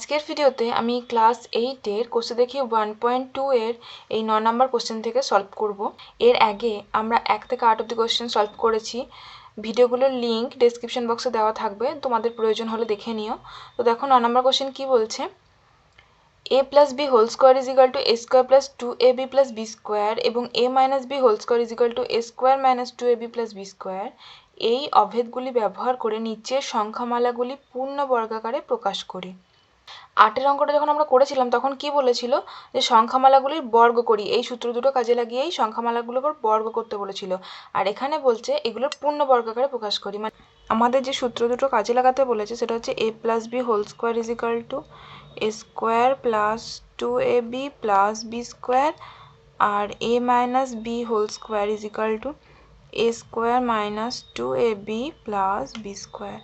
আজকের ভিডিওতে আমি ক্লাস 8-এর কোষে দেখি 1.2 এর এই 9 নম্বর কোশ্চেন থেকে সলভ করব। এর আগে আমরা 1 থেকে 8 অবধি কোশ্চেন সলভ করেছি। ভিডিওগুলোর লিঙ্ক ডেসক্রিপশন বক্সে দেওয়া থাকবে, তোমাদের প্রয়োজন হলে দেখে নিও। তো দেখো 9 নম্বর কোশ্চেন কি বলছে, a plus b whole square is equal to a square plus 2ab plus b square এবং a minus b whole square is equal to a square minus 2ab plus b square এই অভেদগুলি ব্যবহার করে নিচের সংখ্যামালাগুলি পূর্ণ বর্গাকারে প্রকাশ করি। 8-এর অঙ্কটা যখন আমরা করেছিলাম তখন কি বলেছিল যে সংখ্যামালাগুলির বর্গ করি, এই সূত্র দুটো কাজে লাগিয়েই সংখ্যামালাগুলোর বর্গ করতে বলেছিল। আর এখানে বলছে এগুলোর পূর্ণ বর্গাকারে প্রকাশ করি, মানে আমাদের যে সূত্র দুটো কাজে লাগাতে বলেছে সেটা হচ্ছে a plus b whole square is equal to a square plus 2ab plus b square R a minus b whole square is equal to a square minus 2ab plus b square।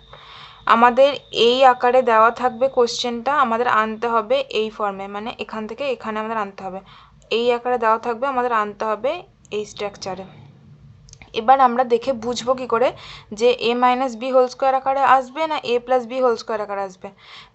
আমাদের এই আকারে দেওয়া থাকবে কোশ্চেনটা, আমাদের আনতে হবে এই ফর্মে, মানে এখান থেকে এখানে আমাদের আনতে হবে, এই আকারে দেওয়া থাকবে, আমাদের আনতে হবে এই স্ট্রাকচারে। এবার আমরা দেখে বুঝবো কি করে যে a minus B whole square আকারে আসবে না a plus B whole square আকারে আসবে।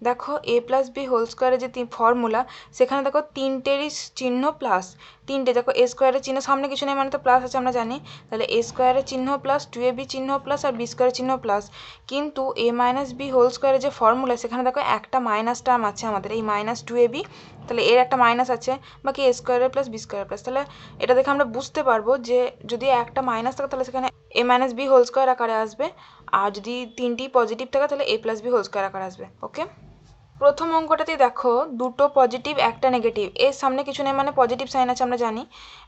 দেখো a প্লাস বি হোল স্কোয়ারের যে ফর্মুলা, সেখানে দেখো তিনটেরই চিহ্ন প্লাস, তিনটে দেখো a স্কোয়ারের চিহ্ন সামনে কিছু নেই মানে তো প্লাস আছে আমরা জানি, তাহলে a স্কোয়ারের চিহ্ন প্লাস 2ab চিহ্ন প্লাস আর b স্কোয়ারের চিহ্ন প্লাস। কিন্তু a মাইনাস বি হোল স্কোয়ারের যে ফর্মুলা সেখানে দেখো একটা মাইনাস টার্ম আছে আমাদের, এই মাইনাস 2ab, তাহলে এর একটা মাইনাস আছে, বাকি a স্কোয়ারের প্লাস b স্কোয়ার প্লাস। তাহলে এটা দেখে আমরা বুঝতে পারবো যে যদি একটা মাইনাস থাকে তাহলে সেখানে a minus B whole square আকারে আসবে, আর যদি তিনটি পজিটিভ থাকে তাহলে a plus B whole square আকারে আসবে। ওকে, প্রথম অঙ্কটাতে দেখো দুটো পজিটিভ একটা নেগেটিভ, এর সামনে কিছু নেই মানে পজিটিভ সাইন আছে আমরা জানি,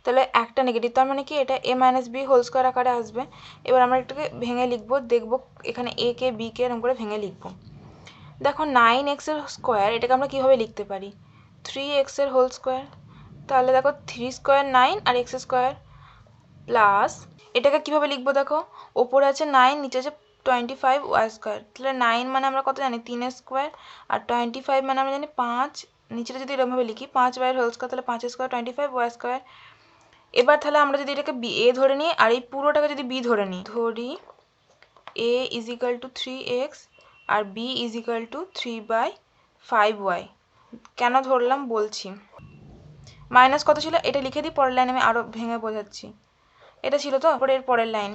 তাহলে একটা নেগেটিভ, তার মানে কি এটা a minus B whole square আকারে আসবে। এবার আমরা এটাকে ভেঙে লিখবো, দেখবো এখানে a কে b কে এরকম করে ভেঙে লিখবো। দেখো 9x এর স্কোয়ার, এটাকে আমরা কীভাবে লিখতে পারি, 3x এর হোল স্কোয়ার, তাহলে দেখো 3 স্কোয়ার 9 আর x স্কোয়ার প্লাস, এটাকে কীভাবে লিখবো দেখো, ওপরে আছে 9 নিচে আছে 25 ওয়াই স্কোয়ার, তাহলে 9 মানে আমরা কত জানি 3 স্কোয়ার, আর 25 মানে আমরা জানি 5, নিচেটা যদি এরকমভাবে লিখি 5 ওয়াই হোল স্কোয়ার, তাহলে 5 স্কোয়ার 25 ওয়াই স্কোয়ার। এবার তাহলে আমরা যদি এটাকে বি এ ধরে নিই আর এই পুরোটাকে যদি বি ধরে নিই, ধরি a is equal to 3x আর b is equal to 3/5y। কেন ধরলাম বলছি, মাইনাস কত ছিল এটা লিখে দিই, পরের লাইনে আমি আরও ভেঙে বোঝাচ্ছি। এটা ছিল তো এর পরের লাইন,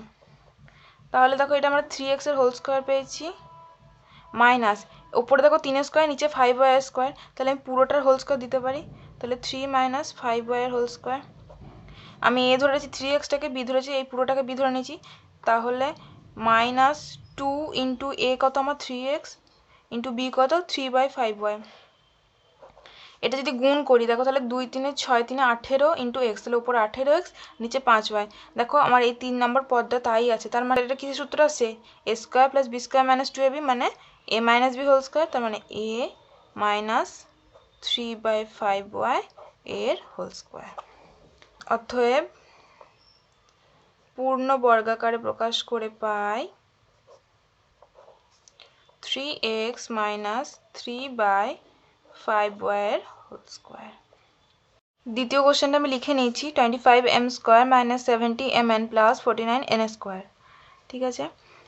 তাহলে দেখো এটা আমরা 3x এর হোল স্কোয়ার পেয়েছি, মাইনাস ওপরে দেখো 3 স্কোয়ার নিচে 5y স্কোয়ার, তাহলে আমি পুরোটার হোল স্কোয়ার দিতে পারি, তাহলে 3 মাইনাস 5y এর হোল স্কোয়ার। আমি এ ধরেছি 3xটাকে, বি ধরেছি, এই পুরোটাকে বি ধরে নিয়েছি, তাহলে মাইনাস 2 ইন্টু এ কত আমার 3x ইন্টু বি কত 3/5y। এটা যদি গুণ করি দেখো তাহলে 2 3 6 3 18 ইন্টু এক্স, তাহলে উপরে 18x নিচে 5y। দেখো আমার এই 3 নম্বর পদটা তাই আছে, তার মানে এটা কিছু সূত্র আছে, a square plus B square minus 2ab মানে a minus B whole square, তার মানে a মাইনাস 3/5y এর হোল স্কোয়ার। অতএব পূর্ণ বর্গাকারে প্রকাশ করে পাই 3x মাইনাস 3/5y এর হোল স্কোয়ার। দ্বিতীয় কোশ্চেনটা আমি লিখে নিয়েছি 25m square minus 70mn plus 49n square. ঠিক আছে,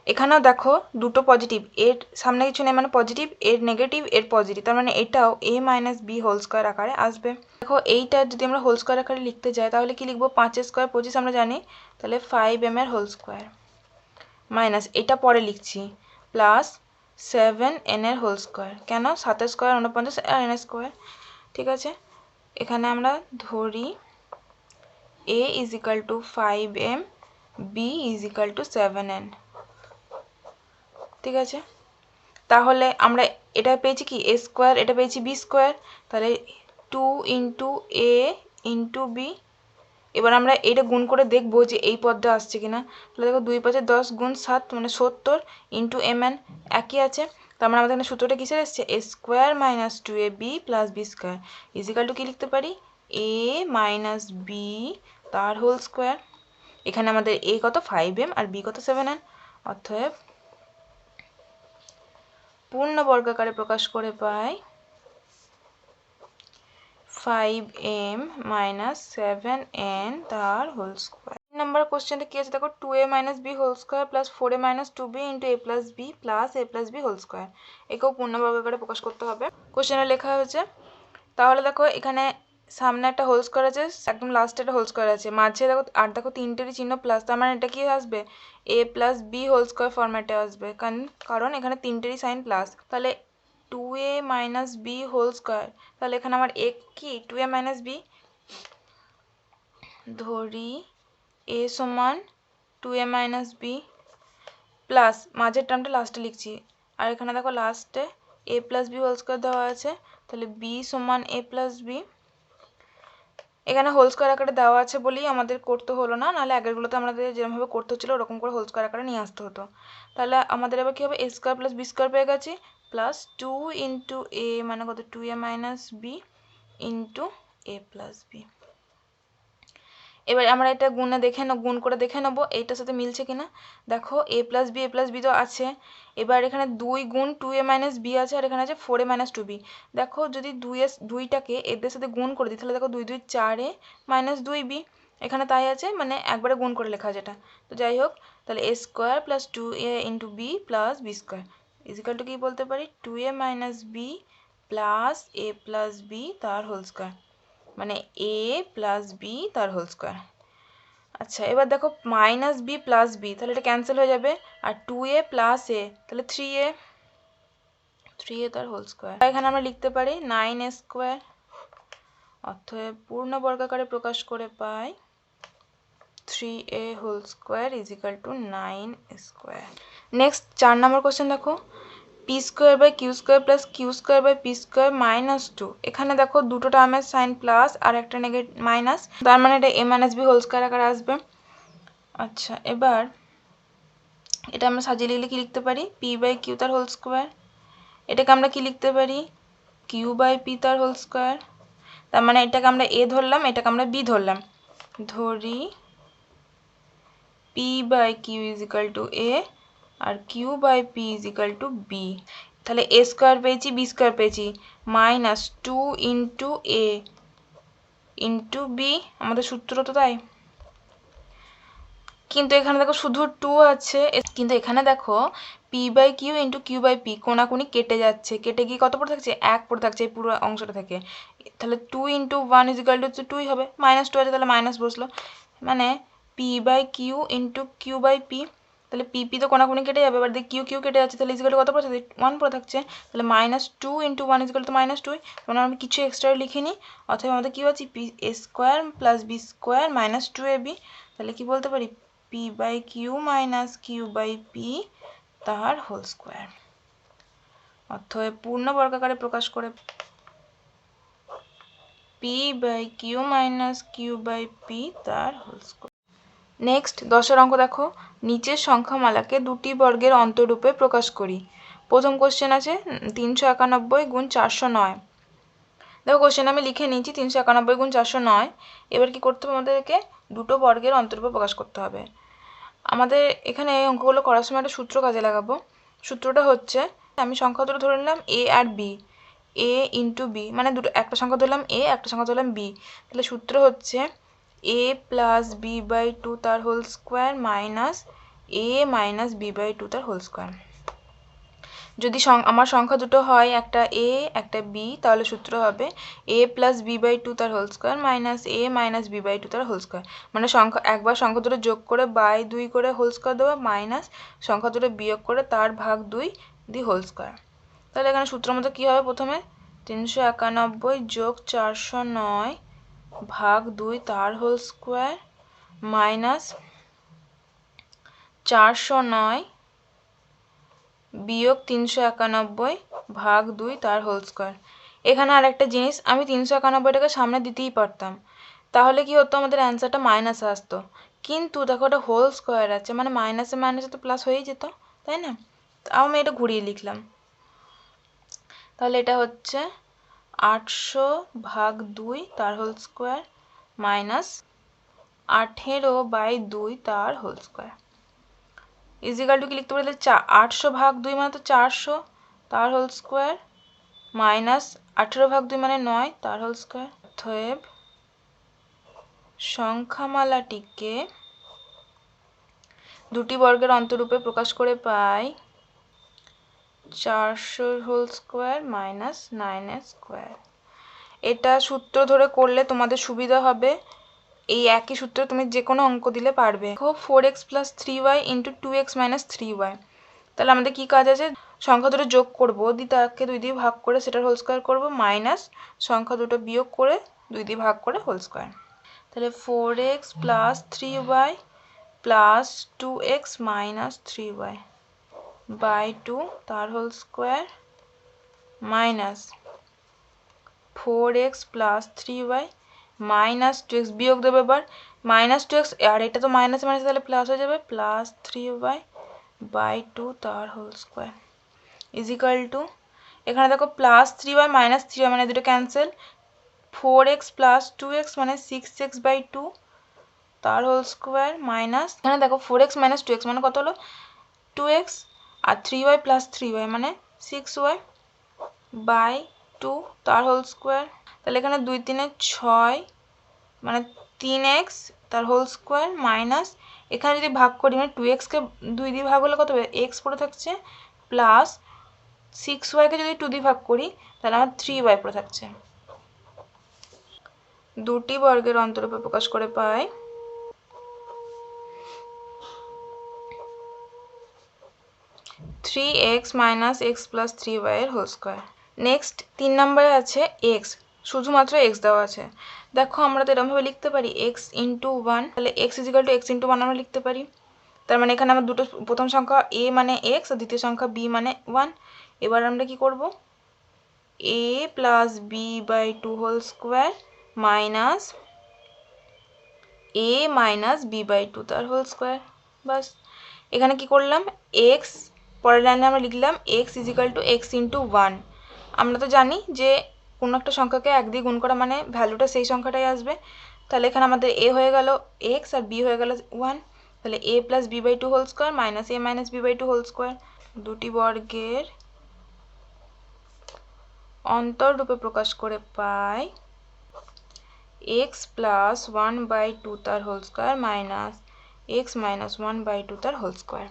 এখানেও দেখো দুটো পজিটিভ, এর সামনে কিছু নেই মানে পজিটিভ, এর নেগেটিভ এর পজিটিভ, তার মানে এটাও a minus B whole square আকারে আসবে। দেখো এইটা যদি আমরা হোল স্কোয়ার আকারে লিখতে যাই তাহলে কি লিখবো, 5 স্কোয়ার 25 আমরা জানি, তাহলে 5m এর হোল স্কোয়ার মাইনাস এটা পরে লিখছি প্লাস 7n এর হোল স্কোয়ার, কেন 7 স্কোয়ার 49 আর n স্কোয়ার। ঠিক আছে, এখানে আমরা ধরি a is equal two 5m, b is equal two 7n। ঠিক আছে, তাহলে আমরা এটা পেয়েছি কি a স্কোয়ার, এটা পেয়েছি b স্কোয়ার, তাহলে 2 ইন্টু a ইন্টু বি। এবার আমরা এটা গুণ করে দেখবো যে এই পদটা আসছে কিনা, তাহলে দেখো 2 5 10 গুণ 7 মানে 70 ইন্টু mn একই আছে, তার মানে আমাদের এখানে সূত্রটা কিসের এসছে, a square minus 2ab plus b square is equal two কি লিখতে পারি, a মাইনাস b তার হোল স্কোয়ার। এখানে আমাদের a কত 5m আর b কত 7n, অতএব পূর্ণ বর্গাকারে প্রকাশ করে পাই 5m মাইনাস 7n তার হোল স্কোয়ার। নাম্বার কোশ্চেনটা কি আছে দেখো, 2a minus B whole square plus 4a minus 2b into a plus B plus a plus B whole square, একেও পূর্ণবর্গ আকারে প্রকাশ করতে হবে। কোশ্চেনে লেখা হয়েছে, তাহলে দেখো এখানে সামনে একটা হোল স্কোয়ার আছে, একদম লাস্টে একটা হোল স্কোয়ার আছে, মাঝে দেখো আর দেখো তিনটেরই চিহ্ন প্লাস, তার মানে এটা কি আসবে a plus B whole square ফরম্যাটে আসবে, কারণ এখানে তিনটেরই সাইন প্লাস। তাহলে 2a minus B whole square, তাহলে এখানে আমার a কি 2a মাইনাস বি, ধরি a সমান 2a মাইনাস বি প্লাস মাঝের টার্মটা লাস্টে লিখছি, আর এখানে দেখো লাস্টে a plus B whole square দেওয়া আছে, তাহলে b সমান a প্লাস বি। এখানে হোল স্কোয়ার আকারে দেওয়া আছে বলেই আমাদের করতে হলো না, নাহলে আগেরগুলোতে আমাদের যেরকমভাবে করতে হচ্ছিলো ওরকম করে হোল স্কোয়ার আকারে নিয়ে আসতে হতো। তাহলে আমাদের এবার কী হবে, a square plus B square পেয়ে গেছি, প্লাস 2 ইন্টু a মানে কত 2a minus B into a plus B. এবার আমরা এটা গুণ করে দেখে নেবো এইটার সাথে মিলছে কিনা। দেখো a প্লাস বি তো আছে, এবার এখানে 2 গুণ 2a মাইনাস বি আছে, আর এখানে আছে 4a মাইনাস 2b। দেখো যদি দুইটাকে এদের সাথে গুণ করে দিই, তাহলে দেখো 2 2 4a মাইনাস 2b, এখানে তাই আছে, মানে একবারে গুণ করে লেখা যেটা। তো যাই হোক, তাহলে a square plus 2a into B plus B square is equal to কি বলতে পারি 2a minus B plus a plus B তার হোল স্কোয়ার, মানে a প্লাস বি তার হোল স্কোয়ার। আচ্ছা এবার দেখো মাইনাস বি প্লাস বি, তাহলে এটা ক্যান্সেল হয়ে যাবে, আর 2a প্লাস a তাহলে 3a তার হোল স্কোয়ার। এখানে আমরা লিখতে পারি 9a স্কোয়ার, অতএব পূর্ণ বর্গাকারে প্রকাশ করে পাই 3a whole square is equal to 9 square. Next 4 number question দেখো, P square by Q square plus Q square by P square minus 2, এখানে দেখো দুটো টার্মের সাইন প্লাস আর একটা মাইনাস, তার মানে এটা এ মাইনাস বি হোল স্কোয়ার আকারে আসবে। আচ্ছা এবার এটা আমরা সাজিয়ে লিখলে কি লিখতে পারি, পি বাই কিউ তার হোল স্কোয়ার, এটাকে আমরা কি লিখতে পারি কিউ বাই পি তার হোল স্কোয়ার, তার মানে এটাকে আমরা এ ধরলাম, এটাকে আমরা বি ধরলাম, ধরি P by Q is equal to A আর Q by P is equal to B. তাহলে এ স্কোয়ার পেয়েছি বি স্কোয়ার পেয়েছি, minus 2 into A into B, আমাদের সূত্র তো তাই। কিন্তু এখানে দেখো শুধু 2 আছে, কিন্তু এখানে দেখো P by Q into Q by P কোনাকুনি কেটে যাচ্ছে, কেটে গিয়ে কত পড়ে থাকছে 1 পড়ে থাকছে এই পুরো অংশটা থেকে, তাহলে 2 ইন্টু 1 ইজিক্যাল টু 2 হবে, মাইনাস 2 আছে তাহলে মাইনাস বসলো, মানে P by Q into Q by P, তাহলে পি তো কোনাকুনি কেটে যাবে, এবার কিউ কিউ কেটে যাচ্ছে, তাহলে ইজিক্যাল টু কত পড়ে থাকছে 1 পড়ে থাকছে, তাহলে minus 2 into 1 is equal to minus 2, মানে আমি কিছু এক্সট্রা লিখিনি, অথবা আমাদের কী হচ্ছে P A square plus B square minus 2ab, তাহলে কি বলতে পারি P by Q minus Q by P তার হোল স্কোয়ার, অতএব পূর্ণ বর্গাকারে প্রকাশ করে P by Q minus Q by P তার হোল স্কোয়ার। নেক্সট 10 অঙ্ক দেখো, নিচের সংখ্যামালাকে দুটি বর্গের অন্তরূপে প্রকাশ করি। প্রথম কোশ্চেন আছে 391 গুণ 409, দেখো কোশ্চেন আমি লিখে নিয়েছি 391 গুণ 409, এবার কি করতে হবে আমাদেরকে দুটো বর্গের অন্তরূপে প্রকাশ করতে হবে। আমাদের এখানে এই অঙ্কগুলো করার সময় একটা সূত্র কাজে লাগাবো, সূত্রটা হচ্ছে আমি সংখ্যা দুটো ধরে নিলাম এ আর বি, এ ইন্টু বি মানে দুটো, একটা সংখ্যা ধরলাম এ একটা সংখ্যা ধরলাম বি, তাহলে সূত্র হচ্ছে এ প্লাস বি বাই 2 তার whole square minus A minus B by 2 তার হোল স্কোয়ার। যদি আমার সংখ্যা দুটো হয় একটা এ একটা বি, তাহলে সূত্র হবে এ প্লাস বি বাই 2 তার whole square minus A minus B by 2 তার হোল স্কোয়ার, মানে একবার সংখ্যা দুটো যোগ করে বাই 2 করে হোল স্কোয়ার দেবো, মাইনাস সংখ্যা দুটো বিয়োগ করে তার ভাগ 2 দি হোল স্কোয়ার। তাহলে এখানে সূত্রের মধ্যে কী হবে, প্রথমে 391 যোগ 409 ভাগ 2 তার হোল স্কোয়ার মাইনাস 409 বিয়োগ 391 ভাগ 2 তার হোল স্কোয়ার। এখানে আর একটা জিনিস, আমি 391টাকে সামনে দিতেই পারতাম, তাহলে কি হতো আমাদের অ্যান্সারটা মাইনাস আসতো, কিন্তু দেখো ওটা হোল স্কোয়ার আছে, মানে মাইনাসে মাইনাসে তো প্লাস হয়েই যেত, তাই না, আমি এটা ঘুরিয়ে লিখলাম, তাহলে এটা হচ্ছে 800 ভাগ 2 তার হোল স্কোয়ার মাইনাস 18/2 তার হোল স্কোয়ার ইজিক্যাল টু কি লিখতে পারি, 800 ভাগ 2 মানে তো 400 তার হোল স্কোয়ার মাইনাস 18 ভাগ 2 মানে 9 তার হোল স্কোয়ার। অতএব সংখ্যামালাটিকে দুটি বর্গের অন্তরূপে প্রকাশ করে পাই 400 হোল স্কোয়ার মাইনাস 9 স্কোয়ার। এটা সূত্র ধরে করলে তোমাদের সুবিধা হবে, এই একই সূত্রে তুমি যে কোনো অঙ্ক দিলে পারবে। দেখো 4x plus 3y into 2x minus 3y, তাহলে আমাদের কি কাজ আছে, সংখ্যা দুটো যোগ করবো, দিয়ে তাকে 2 দিয়ে ভাগ করে সেটার হোল স্কোয়ার করবো, মাইনাস সংখ্যা দুটো বিয়োগ করে 2 দিয়ে ভাগ করে হোল স্কোয়ার। তাহলে 4x plus 3y plus 2x minus 3y by 2 তার whole square minus 4x plus 3y minus 2x, বিয়োগ দেবে এবার, মাইনাস 2x, আর এটা তো মাইনাস মাইনাস তাহলে প্লাস হয়ে যাবে, প্লাস 3y বাই 2 তার whole square is equal to, এখানে দেখো প্লাস 3y মাইনাস 3y মানে দুটো ক্যান্সেল, 4x প্লাস 2x মানে 6x বাই 2 তার হোল স্কোয়ার মাইনাস, এখানে দেখো 4x মাইনাস 2x মানে কত হলো 2x, আর 3y প্লাস 3y মানে 6y বাই 2 তার হোল স্কোয়ার। তাহলে এখানে 2 3 6 মানে 3x তার হোল স্কোয়ার মাইনাস, এখানে যদি ভাগ করি মানে 2x কে 2 দিয়ে ভাগ হলে কত হবে, x পড়ে থাকছে, প্লাস 6y কে যদি 2 দিয়ে ভাগ করি তাহলে আমার 3y পড়ে থাকছে। দুটি বর্গের অন্তরূপে প্রকাশ করে পাই 3x minus x plus 3y এর হোল স্কোয়ার। নেক্সট 3 নম্বরে আছে x, শুধুমাত্র x দেওয়া আছে। দেখো আমরা তো এরকমভাবে লিখতে পারি x ইন্টু 1, তাহলে x is equal two x into 1 আমরা লিখতে পারি। তার মানে এখানে আমার দুটো, প্রথম সংখ্যা a মানে x আর দ্বিতীয় সংখ্যা b মানে 1। এবার আমরা কি করব, a plus b by 2 whole square minus a minus b by 2 তার হোল স্কোয়ার। বাস, এখানে কি করলাম, x পরের লাইনে আমরা লিখলাম x is equal two x into 1। আমরা তো জানি যে কোনো একটা সংখ্যাকে 1 দিয়ে গুণ করা মানে ভ্যালুটা সেই সংখ্যাটাই আসবে। তাহলে এখানে আমাদের a হয়ে গেল x আর b হয়ে গেল 1, তাহলে a plus b by 2 whole square minus a minus b by 2 whole square. দুটি বর্গের অন্তররূপে প্রকাশ করে পাই x প্লাস 1 বাই 2 তার whole square minus x minus 1 by 2 তার হোল স্কোয়ার।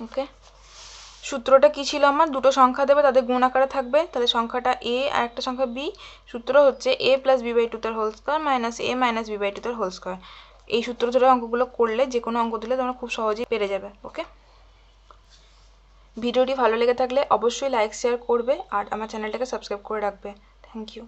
ওকে, সূত্রটা কি ছিল আমার, দুটো সংখ্যা দেবে তাদের গুণ আকারে থাকবে, তাহলে সংখ্যাটা a আর একটা সংখ্যা b, সূত্র হচ্ছে a প্লাস b বাই 2 তার whole square minus a minus b by 2 তার হোল স্কোয়ার। এই সূত্র ধরে অঙ্কগুলো করলে যে কোনো অঙ্ক দিলে তোমরা খুব সহজেই পেরে যাবে। ওকে, ভিডিওটি ভালো লেগে থাকলে অবশ্যই লাইক শেয়ার করবে আর আমার চ্যানেলটাকে সাবস্ক্রাইব করে রাখবে। Thank you.